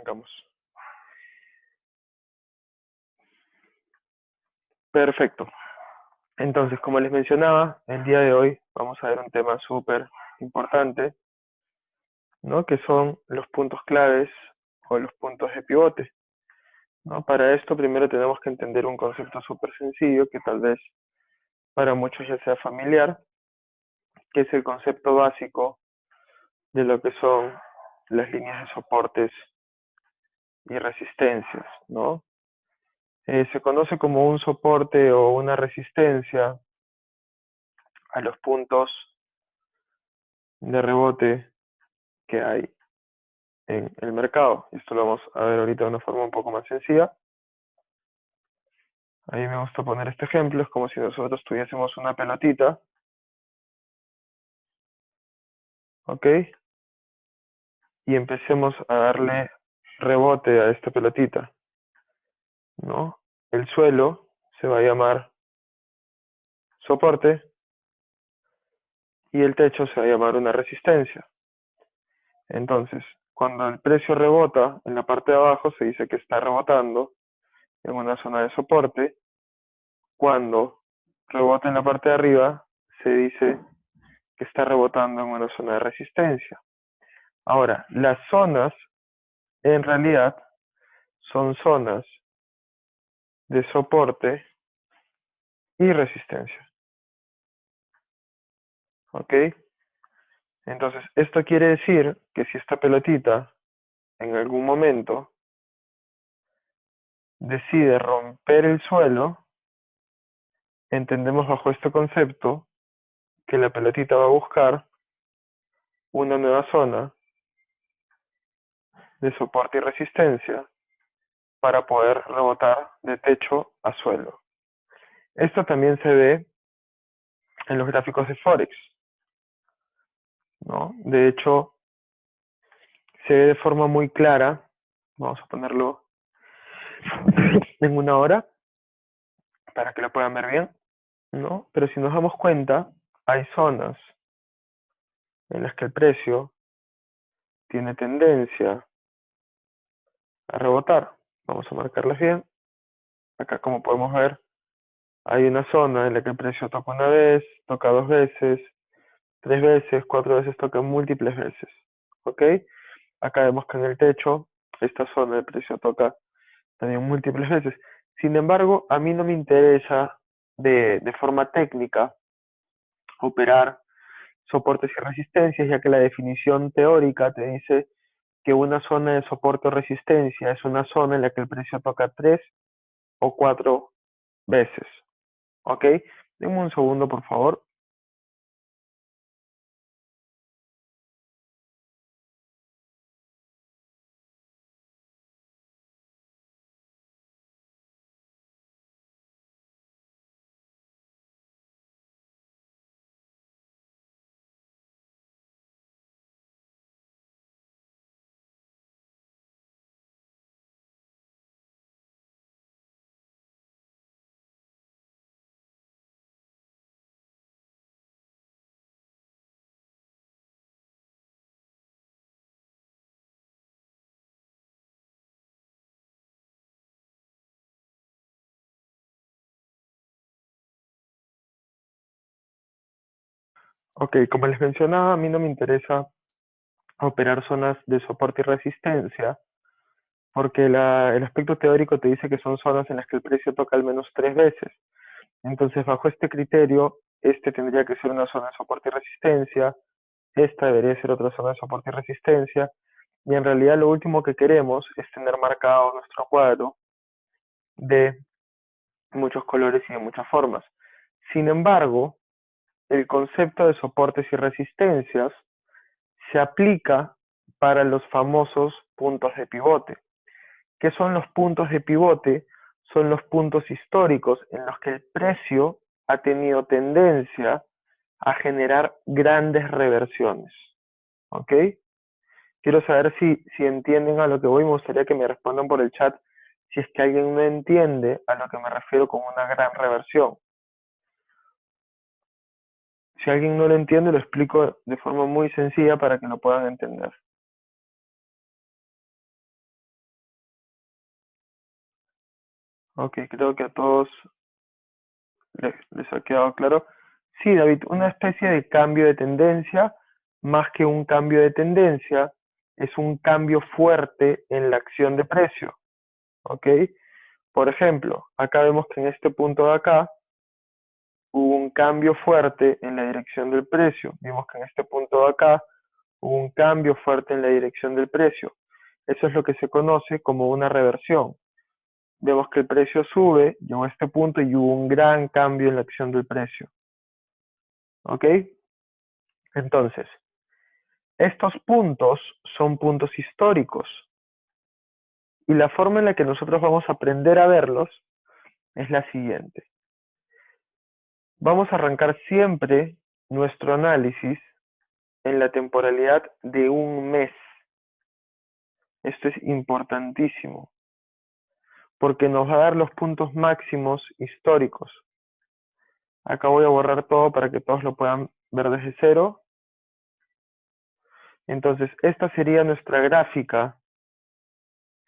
arrancamos. Perfecto. Entonces, como les mencionaba, el día de hoy vamos a ver un tema súper importante, ¿no? Que son los puntos claves o los puntos de pivote, ¿no? Para esto primero tenemos que entender un concepto súper sencillo que tal vez para muchos ya sea familiar, que es el concepto básico de lo que son las líneas de soportes y resistencias, ¿no? Se conoce como un soporte o una resistencia a los puntos de rebote que hay en el mercado. Esto lo vamos a ver ahorita de una forma un poco más sencilla. A mí me gusta poner este ejemplo, es como si nosotros tuviésemos una pelotita, ¿ok? Y empecemos a darle rebote a esta pelotita, ¿no? El suelo se va a llamar soporte y el techo se va a llamar una resistencia. Entonces, cuando el precio rebota en la parte de abajo, se dice que está rebotando en una zona de soporte. Cuando rebota en la parte de arriba, se dice que está rebotando en una zona de resistencia. Ahora, las zonas en realidad son zonas de soporte y resistencia. ¿Ok? Entonces, esto quiere decir que si esta pelotita en algún momento decide romper el suelo, entendemos bajo este concepto que la pelotita va a buscar una nueva zona de soporte y resistencia para poder rebotar de techo a suelo. Esto también se ve en los gráficos de Forex, ¿no? De hecho, se ve de forma muy clara, vamos a ponerlo en una hora para que lo puedan ver bien, ¿no? Pero si nos damos cuenta, hay zonas en las que el precio tiene tendencia a rebotar. Vamos a marcarlas bien. Acá, como podemos ver, hay una zona en la que el precio toca una vez, toca dos veces, tres veces, cuatro veces, toca múltiples veces. ¿Ok? Acá vemos que en el techo, esta zona de precio toca también múltiples veces. Sin embargo, a mí no me interesa de forma técnica operar soportes y resistencias, ya que la definición teórica te dice que una zona de soporte o resistencia es una zona en la que el precio toca tres o cuatro veces. ¿Ok? Denme un segundo, por favor. Ok, como les mencionaba, a mí no me interesa operar zonas de soporte y resistencia, porque el aspecto teórico te dice que son zonas en las que el precio toca al menos tres veces. Entonces, bajo este criterio, este tendría que ser una zona de soporte y resistencia, esta debería ser otra zona de soporte y resistencia, y en realidad lo último que queremos es tener marcado nuestro cuadro de muchos colores y de muchas formas. Sin embargo, el concepto de soportes y resistencias se aplica para los famosos puntos de pivote. ¿Qué son los puntos de pivote? Son los puntos históricos en los que el precio ha tenido tendencia a generar grandes reversiones. ¿Ok? Quiero saber si entienden a lo que voy. Me gustaría que me respondan por el chat si es que alguien no entiende a lo que me refiero con una gran reversión. Si alguien no lo entiende, lo explico de forma muy sencilla para que lo puedan entender. Ok, creo que a todos les ha quedado claro. Sí, David, una especie de cambio de tendencia, más que un cambio de tendencia, es un cambio fuerte en la acción de precio. ¿Ok? Por ejemplo, acá vemos que en este punto de acá hubo un cambio fuerte en la dirección del precio. Vimos que en este punto de acá hubo un cambio fuerte en la dirección del precio. Eso es lo que se conoce como una reversión. Vemos que el precio sube, llegó a este punto y hubo un gran cambio en la acción del precio. ¿Ok? Entonces, estos puntos son puntos históricos y la forma en la que nosotros vamos a aprender a verlos es la siguiente. Vamos a arrancar siempre nuestro análisis en la temporalidad de un mes. Esto es importantísimo porque nos va a dar los puntos máximos históricos. Acá voy a borrar todo para que todos lo puedan ver desde cero. Entonces, esta sería nuestra gráfica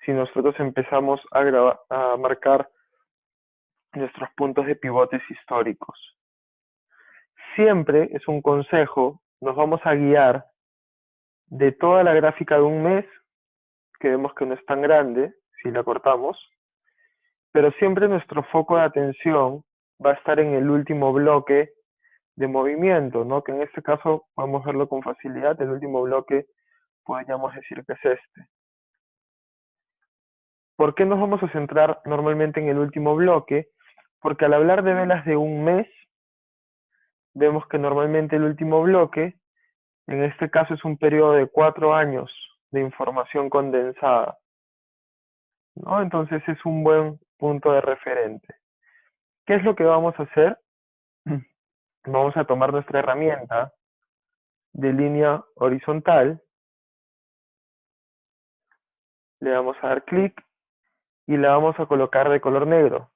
si nosotros empezamos a marcar nuestros puntos de pivotes históricos. Siempre es un consejo, nos vamos a guiar de toda la gráfica de un mes, que vemos que no es tan grande si la cortamos, pero siempre nuestro foco de atención va a estar en el último bloque de movimiento, ¿no? Que en este caso podemos verlo con facilidad, el último bloque podríamos decir que es este. ¿Por qué nos vamos a centrar normalmente en el último bloque? Porque al hablar de velas de un mes, vemos que normalmente el último bloque, en este caso es un periodo de 4 años de información condensada, ¿no? Entonces es un buen punto de referente. ¿Qué es lo que vamos a hacer? Vamos a tomar nuestra herramienta de línea horizontal, le vamos a dar clic y la vamos a colocar de color negro.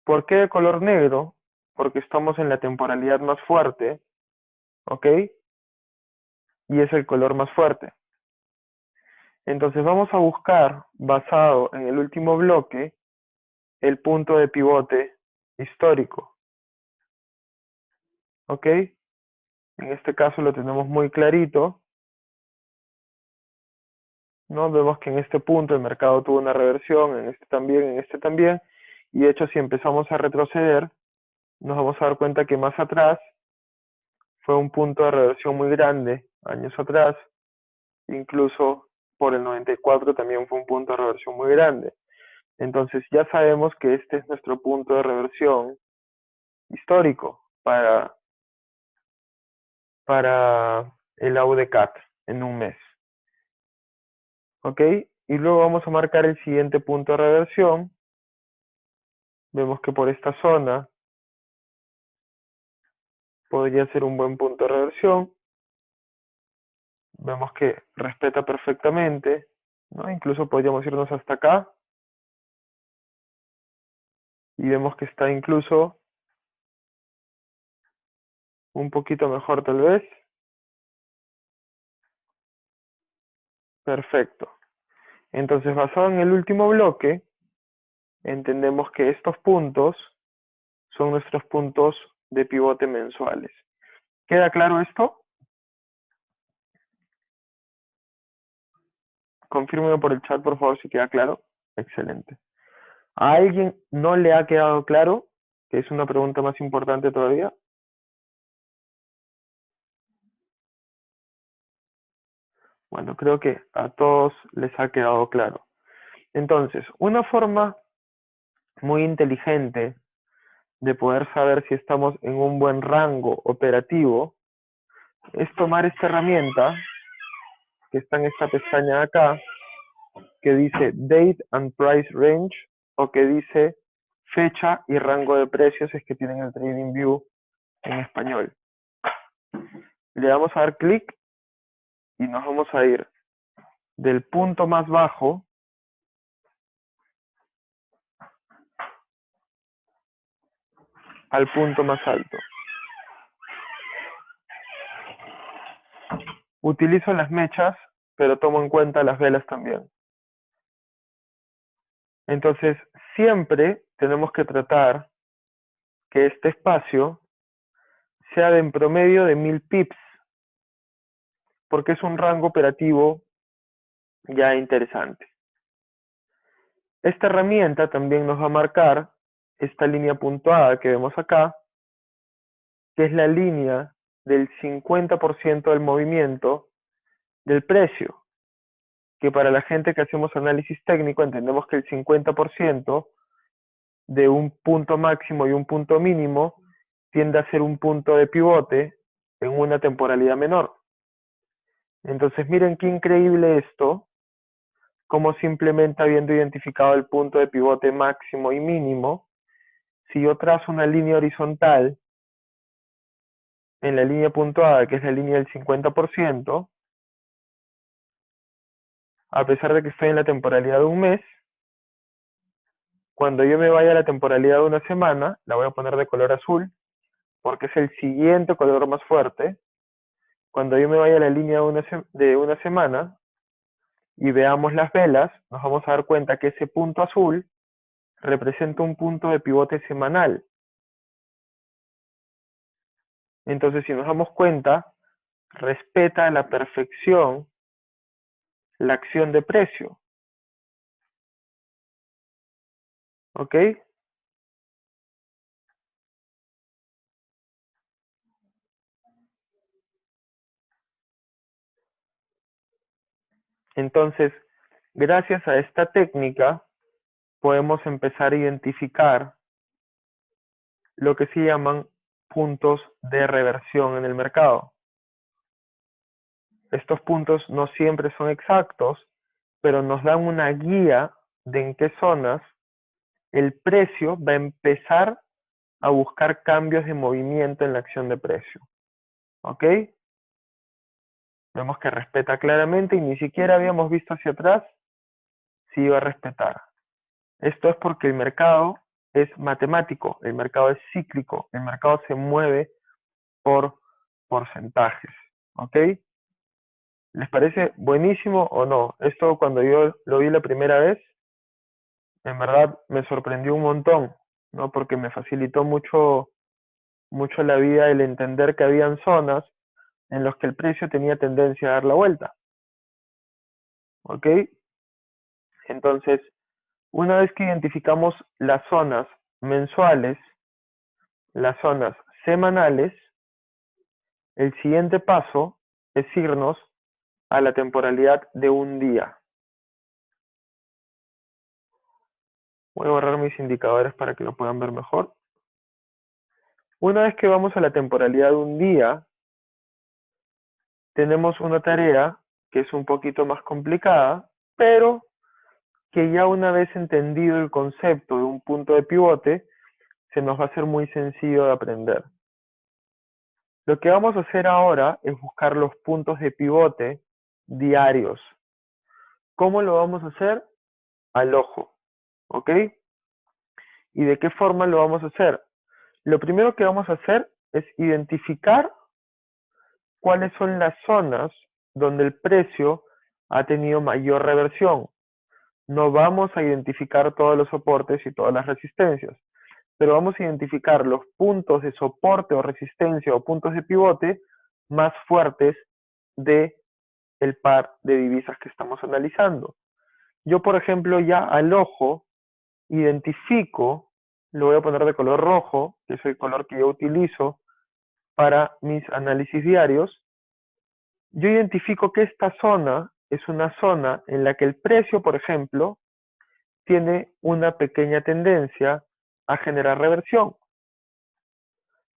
¿Por qué de color negro? Porque estamos en la temporalidad más fuerte, ¿ok? Y es el color más fuerte. Entonces vamos a buscar, basado en el último bloque, el punto de pivote histórico, ¿ok? En este caso lo tenemos muy clarito, ¿no? Vemos que en este punto el mercado tuvo una reversión, en este también, y de hecho si empezamos a retroceder, nos vamos a dar cuenta que más atrás fue un punto de reversión muy grande, años atrás, incluso por el 94 también fue un punto de reversión muy grande. Entonces ya sabemos que este es nuestro punto de reversión histórico para el AUDCAT en un mes. ¿Ok? Y luego vamos a marcar el siguiente punto de reversión. Vemos que por esta zona podría ser un buen punto de reversión. Vemos que respeta perfectamente, ¿no? Incluso podríamos irnos hasta acá. Y vemos que está incluso un poquito mejor tal vez. Perfecto. Entonces, basado en el último bloque, entendemos que estos puntos son nuestros puntos de pivote mensuales. ¿Queda claro esto? Confírmeme por el chat, por favor, si queda claro. Excelente. ¿A alguien no le ha quedado claro? Que es una pregunta más importante todavía. Bueno, creo que a todos les ha quedado claro. Entonces, una forma muy inteligente de poder saber si estamos en un buen rango operativo es tomar esta herramienta que está en esta pestaña de acá, que dice Date and Price Range, o que dice fecha y rango de precios, es que tienen el TradingView en español. Le vamos a dar clic y nos vamos a ir del punto más bajo al punto más alto. Utilizo las mechas, pero tomo en cuenta las velas también. Entonces, siempre tenemos que tratar que este espacio sea de en promedio de 1000 pips, porque es un rango operativo ya interesante. Esta herramienta también nos va a marcar esta línea puntuada que vemos acá, que es la línea del 50% del movimiento del precio, que para la gente que hacemos análisis técnico entendemos que el 50% de un punto máximo y un punto mínimo tiende a ser un punto de pivote en una temporalidad menor. Entonces miren qué increíble esto, como simplemente habiendo identificado el punto de pivote máximo y mínimo, si yo trazo una línea horizontal en la línea puntuada, que es la línea del 50%, a pesar de que estoy en la temporalidad de un mes, cuando yo me vaya a la temporalidad de una semana, la voy a poner de color azul, porque es el siguiente color más fuerte. Cuando yo me vaya a la línea de una semana y veamos las velas, nos vamos a dar cuenta que ese punto azul representa un punto de pivote semanal. Entonces, si nos damos cuenta, respeta a la perfección la acción de precio. ¿Ok? Entonces, gracias a esta técnica, podemos empezar a identificar lo que se llaman puntos de reversión en el mercado. Estos puntos no siempre son exactos, pero nos dan una guía de en qué zonas el precio va a empezar a buscar cambios de movimiento en la acción de precio. ¿Ok? Vemos que respeta claramente y ni siquiera habíamos visto hacia atrás si iba a respetar. Esto es porque el mercado es matemático, el mercado es cíclico, el mercado se mueve por porcentajes. ¿Ok? ¿Les parece buenísimo o no? Esto cuando yo lo vi la primera vez, en verdad me sorprendió un montón, ¿no? Porque me facilitó mucho la vida el entender que habían zonas en las que el precio tenía tendencia a dar la vuelta. ¿Ok? Entonces, una vez que identificamos las zonas mensuales, las zonas semanales, el siguiente paso es irnos a la temporalidad de un día. Voy a borrar mis indicadores para que lo puedan ver mejor. Una vez que vamos a la temporalidad de un día, tenemos una tarea que es un poquito más complicada, pero que ya una vez entendido el concepto de un punto de pivote, se nos va a hacer muy sencillo de aprender. Lo que vamos a hacer ahora es buscar los puntos de pivote diarios. ¿Cómo lo vamos a hacer? Al ojo, ¿ok? ¿Y de qué forma lo vamos a hacer? Lo primero que vamos a hacer es identificar cuáles son las zonas donde el precio ha tenido mayor reversión. No vamos a identificar todos los soportes y todas las resistencias, pero vamos a identificar los puntos de soporte o resistencia o puntos de pivote más fuertes de el par de divisas que estamos analizando. Yo, por ejemplo, ya al ojo identifico, lo voy a poner de color rojo, que es el color que yo utilizo para mis análisis diarios. Yo identifico que esta zona es una zona en la que el precio, por ejemplo, tiene una pequeña tendencia a generar reversión.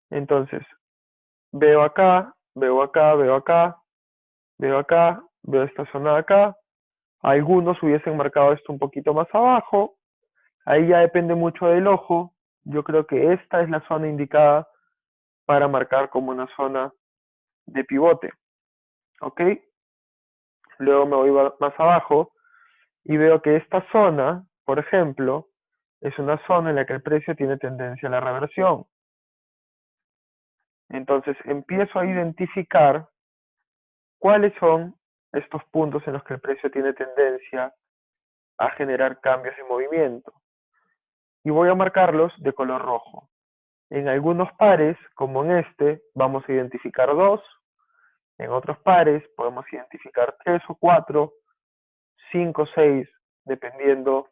Entonces, veo acá, veo acá, veo acá, veo acá, veo esta zona de acá. Algunos hubiesen marcado esto un poquito más abajo. Ahí ya depende mucho del ojo. Yo creo que esta es la zona indicada para marcar como una zona de pivote. ¿Ok? Luego me voy más abajo y veo que esta zona, por ejemplo, es una zona en la que el precio tiene tendencia a la reversión. Entonces empiezo a identificar cuáles son estos puntos en los que el precio tiene tendencia a generar cambios de movimiento. Y voy a marcarlos de color rojo. En algunos pares, como en este, vamos a identificar 2. En otros pares podemos identificar 3 o 4, 5 o 6, dependiendo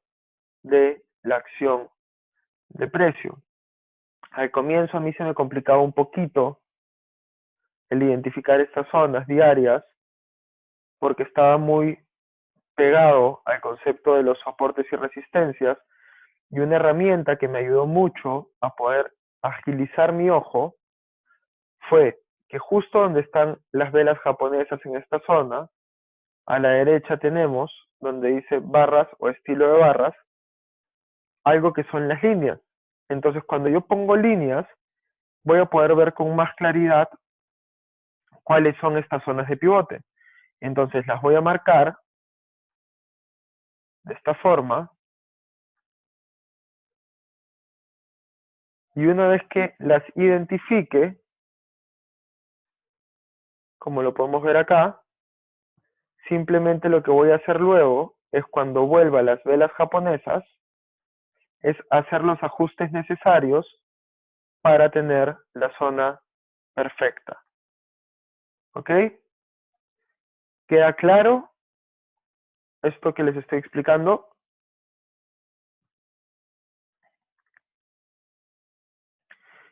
de la acción de precio. Al comienzo a mí se me complicaba un poquito el identificar estas zonas diarias porque estaba muy pegado al concepto de los soportes y resistencias, y una herramienta que me ayudó mucho a poder agilizar mi ojo fue que justo donde están las velas japonesas en esta zona, a la derecha tenemos donde dice barras o estilo de barras, algo que son las líneas. Entonces cuando yo pongo líneas, voy a poder ver con más claridad cuáles son estas zonas de pivote. Entonces las voy a marcar de esta forma, y una vez que las identifique, como lo podemos ver acá, simplemente lo que voy a hacer luego es cuando vuelva a las velas japonesas, es hacer los ajustes necesarios para tener la zona perfecta. ¿Ok? ¿Queda claro esto que les estoy explicando?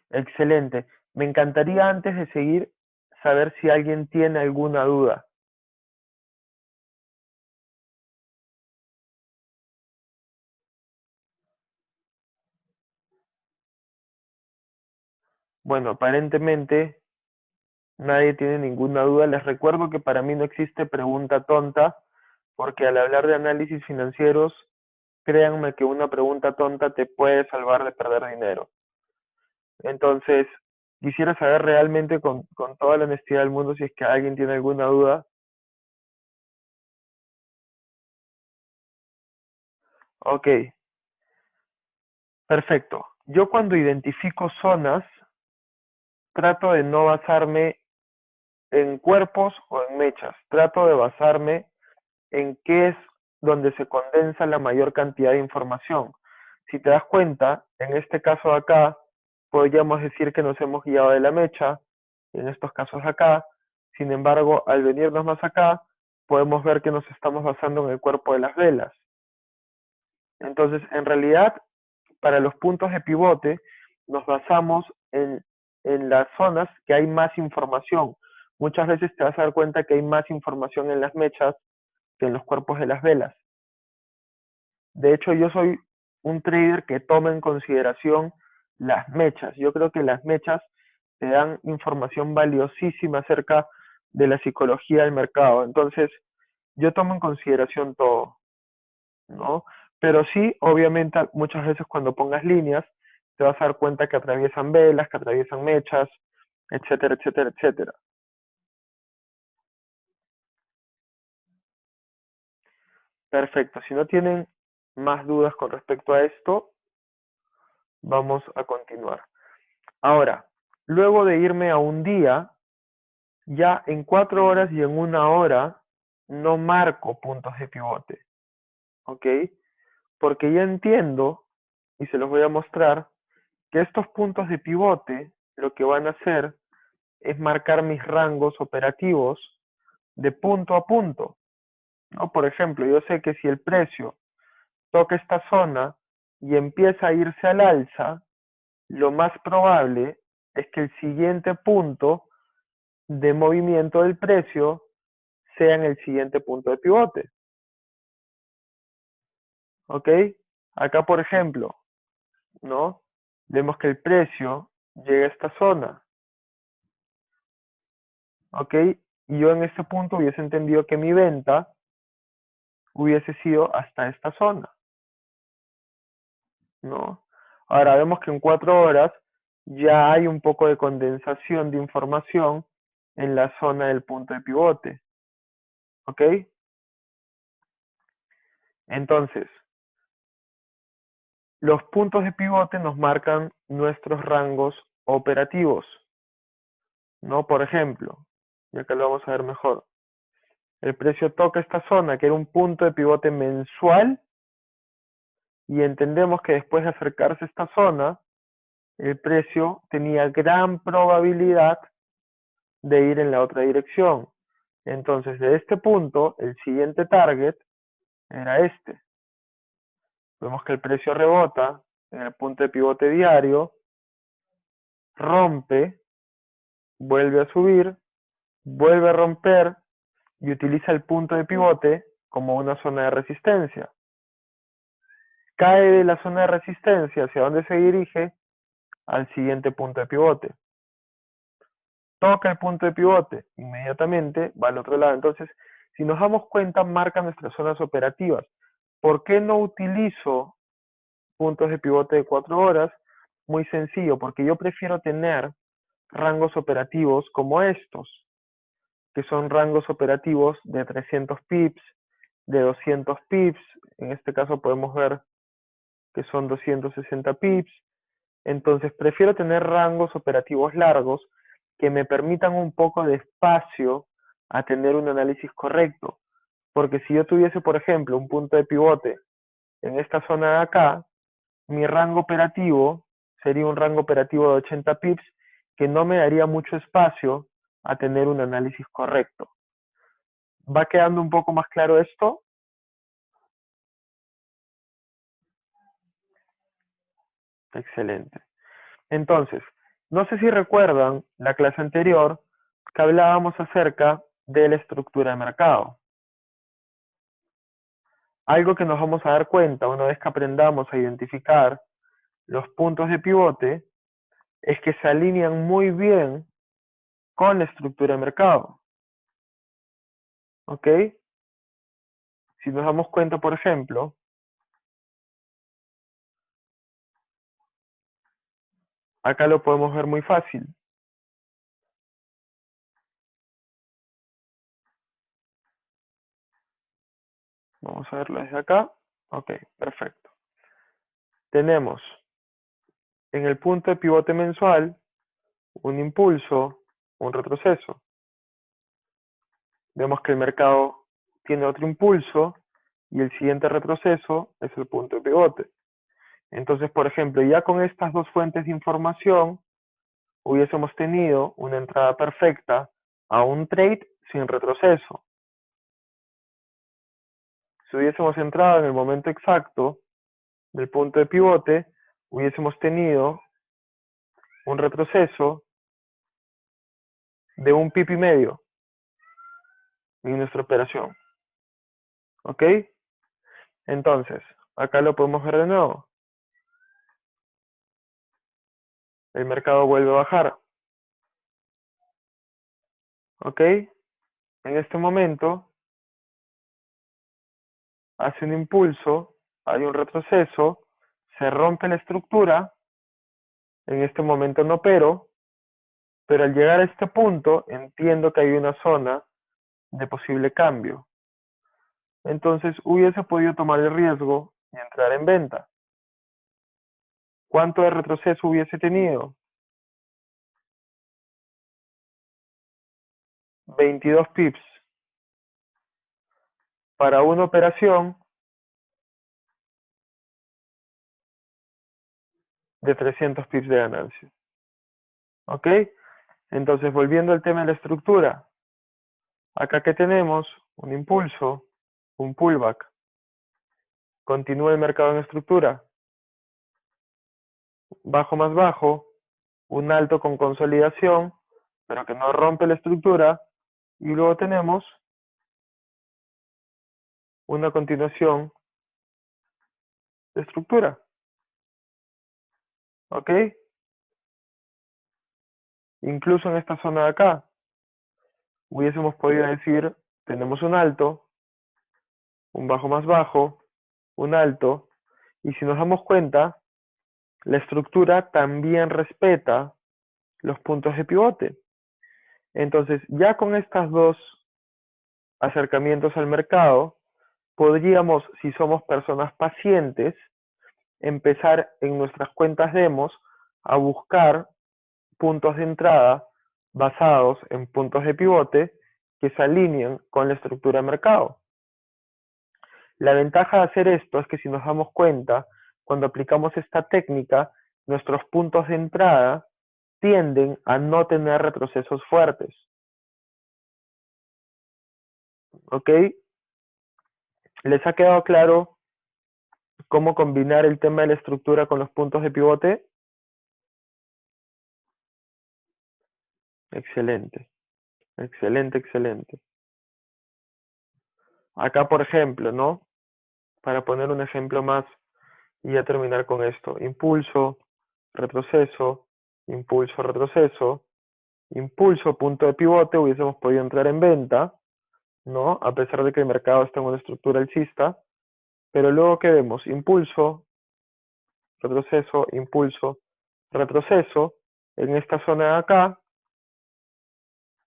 Excelente. Me encantaría antes de seguir saber si alguien tiene alguna duda. Bueno, aparentemente nadie tiene ninguna duda. Les recuerdo que para mí no existe pregunta tonta, porque al hablar de análisis financieros, créanme que una pregunta tonta te puede salvar de perder dinero. Entonces, quisiera saber realmente con toda la honestidad del mundo si es que alguien tiene alguna duda. Ok, perfecto. Yo cuando identifico zonas, trato de no basarme en cuerpos o en mechas. Trato de basarme en qué es donde se condensa la mayor cantidad de información. Si te das cuenta, en este caso de acá, podríamos decir que nos hemos guiado de la mecha, en estos casos acá. Sin embargo, al venirnos más acá, podemos ver que nos estamos basando en el cuerpo de las velas. Entonces, en realidad, para los puntos de pivote, nos basamos en las zonas que hay más información. Muchas veces te vas a dar cuenta que hay más información en las mechas que en los cuerpos de las velas. De hecho, yo soy un trader que toma en consideración las mechas. Yo creo que las mechas te dan información valiosísima acerca de la psicología del mercado. Entonces, yo tomo en consideración todo, ¿no? Pero sí, obviamente, muchas veces cuando pongas líneas, te vas a dar cuenta que atraviesan velas, que atraviesan mechas, etcétera, etcétera, etcétera. Perfecto. Si no tienen más dudas con respecto a esto, vamos a continuar. Ahora, luego de irme a un día, ya en 4 horas y en 1 hora, no marco puntos de pivote, ¿ok? Porque ya entiendo, y se los voy a mostrar, que estos puntos de pivote lo que van a hacer es marcar mis rangos operativos de punto a punto, ¿no? Por ejemplo, yo sé que si el precio toca esta zona y empieza a irse al alza, lo más probable es que el siguiente punto de movimiento del precio sea en el siguiente punto de pivote. ¿Ok? Acá, por ejemplo, ¿no? Vemos que el precio llega a esta zona. ¿Ok? Y yo en este punto hubiese entendido que mi venta hubiese sido hasta esta zona, ¿no? Ahora vemos que en 4 horas ya hay un poco de condensación de información en la zona del punto de pivote. ¿Ok? Entonces, los puntos de pivote nos marcan nuestros rangos operativos, ¿no? Por ejemplo, ya que lo vamos a ver mejor, el precio toca esta zona, que era un punto de pivote mensual, y entendemos que después de acercarse a esta zona, el precio tenía gran probabilidad de ir en la otra dirección. Entonces, de este punto, el siguiente target era este. Vemos que el precio rebota en el punto de pivote diario, rompe, vuelve a subir, vuelve a romper y utiliza el punto de pivote como una zona de resistencia. Cae de la zona de resistencia, ¿hacia dónde se dirige? Al siguiente punto de pivote. Toca el punto de pivote, inmediatamente va al otro lado. Entonces, si nos damos cuenta, marca nuestras zonas operativas. ¿Por qué no utilizo puntos de pivote de 4 horas? Muy sencillo, porque yo prefiero tener rangos operativos como estos, que son rangos operativos de 300 pips, de 200 pips, en este caso podemos ver que son 260 pips. Entonces prefiero tener rangos operativos largos que me permitan un poco de espacio a tener un análisis correcto. Porque si yo tuviese, por ejemplo, un punto de pivote en esta zona de acá, mi rango operativo sería un rango operativo de 80 pips que no me daría mucho espacio a tener un análisis correcto. ¿Va quedando un poco más claro esto? Excelente. Entonces, no sé si recuerdan la clase anterior que hablábamos acerca de la estructura de mercado. Algo que nos vamos a dar cuenta una vez que aprendamos a identificar los puntos de pivote es que se alinean muy bien con la estructura de mercado. ¿Ok? Si nos damos cuenta, por ejemplo, acá lo podemos ver muy fácil. Vamos a verlo desde acá. Ok, perfecto. Tenemos en el punto de pivote mensual un impulso, un retroceso. Vemos que el mercado tiene otro impulso y el siguiente retroceso es el punto de pivote. Entonces, por ejemplo, ya con estas dos fuentes de información, hubiésemos tenido una entrada perfecta a un trade sin retroceso. Si hubiésemos entrado en el momento exacto del punto de pivote, hubiésemos tenido un retroceso de 1,5 pip en nuestra operación. ¿Ok? Entonces, acá lo podemos ver de nuevo. El mercado vuelve a bajar. ¿Ok? En este momento hace un impulso, hay un retroceso, se rompe la estructura, en este momento no opero, pero al llegar a este punto entiendo que hay una zona de posible cambio. Entonces hubiese podido tomar el riesgo y entrar en venta. ¿Cuánto de retroceso hubiese tenido? 22 pips. Para una operación de 300 pips de ganancia. ¿Ok? Entonces, volviendo al tema de la estructura. Acá que tenemos un impulso, un pullback. Continúa el mercado en estructura. Bajo más bajo, un alto con consolidación, pero que no rompe la estructura. Y luego tenemos una continuación de estructura. ¿Ok? Incluso en esta zona de acá, hubiésemos podido decir, tenemos un alto, un bajo más bajo, un alto, y si nos damos cuenta, la estructura también respeta los puntos de pivote. Entonces, ya con estas dos acercamientos al mercado, podríamos, si somos personas pacientes, empezar en nuestras cuentas demos a buscar puntos de entrada basados en puntos de pivote que se alineen con la estructura de mercado. La ventaja de hacer esto es que si nos damos cuenta, cuando aplicamos esta técnica, nuestros puntos de entrada tienden a no tener retrocesos fuertes. ¿Ok? ¿Les ha quedado claro cómo combinar el tema de la estructura con los puntos de pivote? Excelente, excelente, excelente. Acá, por ejemplo, ¿no? Para poner un ejemplo más y ya terminar con esto. Impulso, retroceso, impulso, retroceso, impulso, punto de pivote, hubiésemos podido entrar en venta, ¿no? A pesar de que el mercado está en una estructura alcista, pero luego ¿qué vemos? Impulso, retroceso, impulso, retroceso. En esta zona de acá,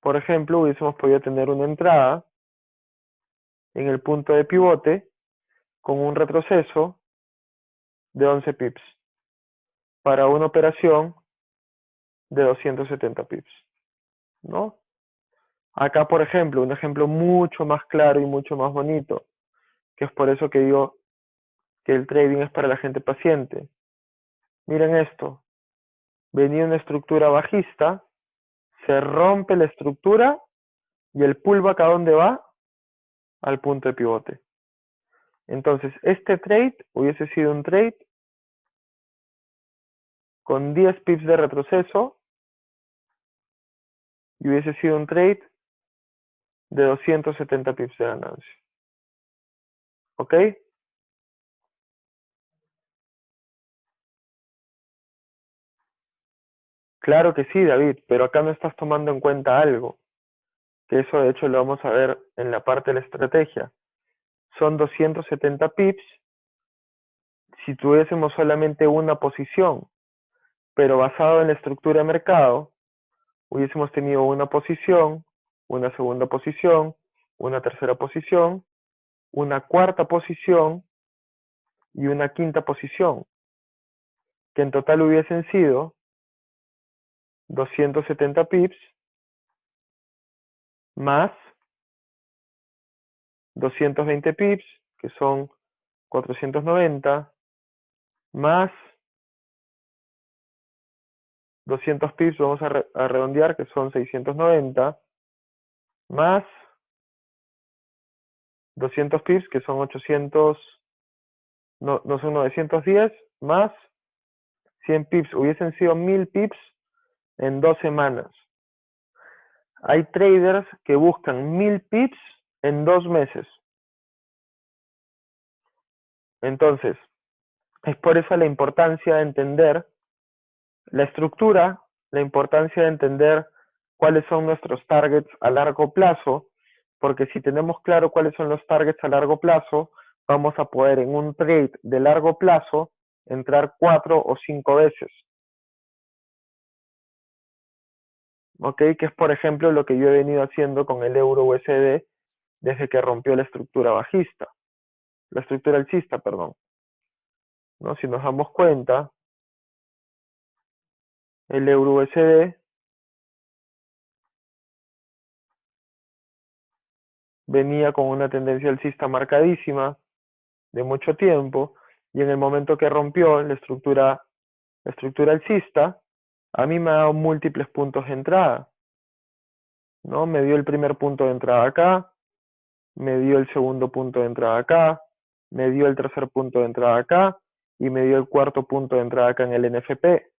por ejemplo, hubiésemos podido tener una entrada en el punto de pivote con un retroceso de 11 pips para una operación de 270 pips, ¿no? Acá, por ejemplo, un ejemplo mucho más claro y mucho más bonito, que es por eso que digo que el trading es para la gente paciente. Miren esto, venía una estructura bajista, se rompe la estructura y el pullback ¿a dónde va? Al punto de pivote. Entonces, este trade hubiese sido un trade con 10 pips de retroceso y hubiese sido un trade de 270 pips de ganancia. ¿Ok? Claro que sí, David, pero acá no estás tomando en cuenta algo, que eso de hecho lo vamos a ver en la parte de la estrategia. Son 270 pips si tuviésemos solamente una posición, pero basado en la estructura de mercado, hubiésemos tenido una posición, una segunda posición, una tercera posición, una cuarta posición y una quinta posición, que en total hubiesen sido 270 pips más 220 pips, que son 490, más 200 pips, vamos a redondear, que son 690, más 200 pips, que son 800, no son 910, más 100 pips, hubiesen sido 1000 pips en 2 semanas. Hay traders que buscan 1000 pips en 2 meses. Entonces, es por eso la importancia de entender la estructura, la importancia de entender cuáles son nuestros targets a largo plazo, porque si tenemos claro cuáles son los targets a largo plazo, vamos a poder en un trade de largo plazo entrar 4 o 5 veces. ¿Ok? Que es por ejemplo lo que yo he venido haciendo con el euro USD desde que rompió la estructura bajista, la estructura alcista, perdón. ¿No? Si nos damos cuenta, el euro USD venía con una tendencia alcista marcadísima de mucho tiempo, y en el momento que rompió la estructura alcista, a mí me ha dado múltiples puntos de entrada, ¿no? Me dio el primer punto de entrada acá, me dio el segundo punto de entrada acá, me dio el tercer punto de entrada acá, y me dio el cuarto punto de entrada acá en el NFP,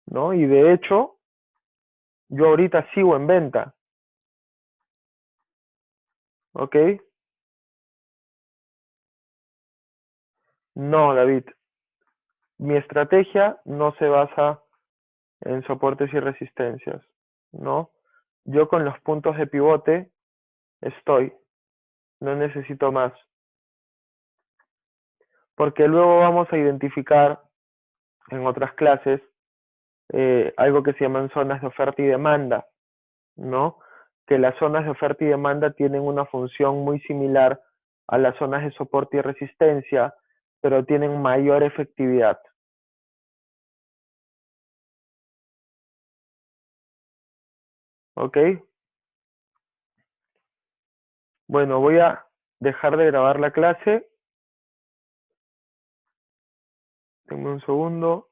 ¿no? Y de hecho, yo ahorita sigo en venta, ¿ok? No, David, mi estrategia no se basa en soportes y resistencias, ¿no? Yo con los puntos de pivote estoy, no necesito más. Porque luego vamos a identificar en otras clases algo que se llaman zonas de oferta y demanda, ¿no? Que las zonas de oferta y demanda tienen una función muy similar a las zonas de soporte y resistencia, pero tienen mayor efectividad. ¿Ok? Bueno, voy a dejar de grabar la clase. Denme un segundo.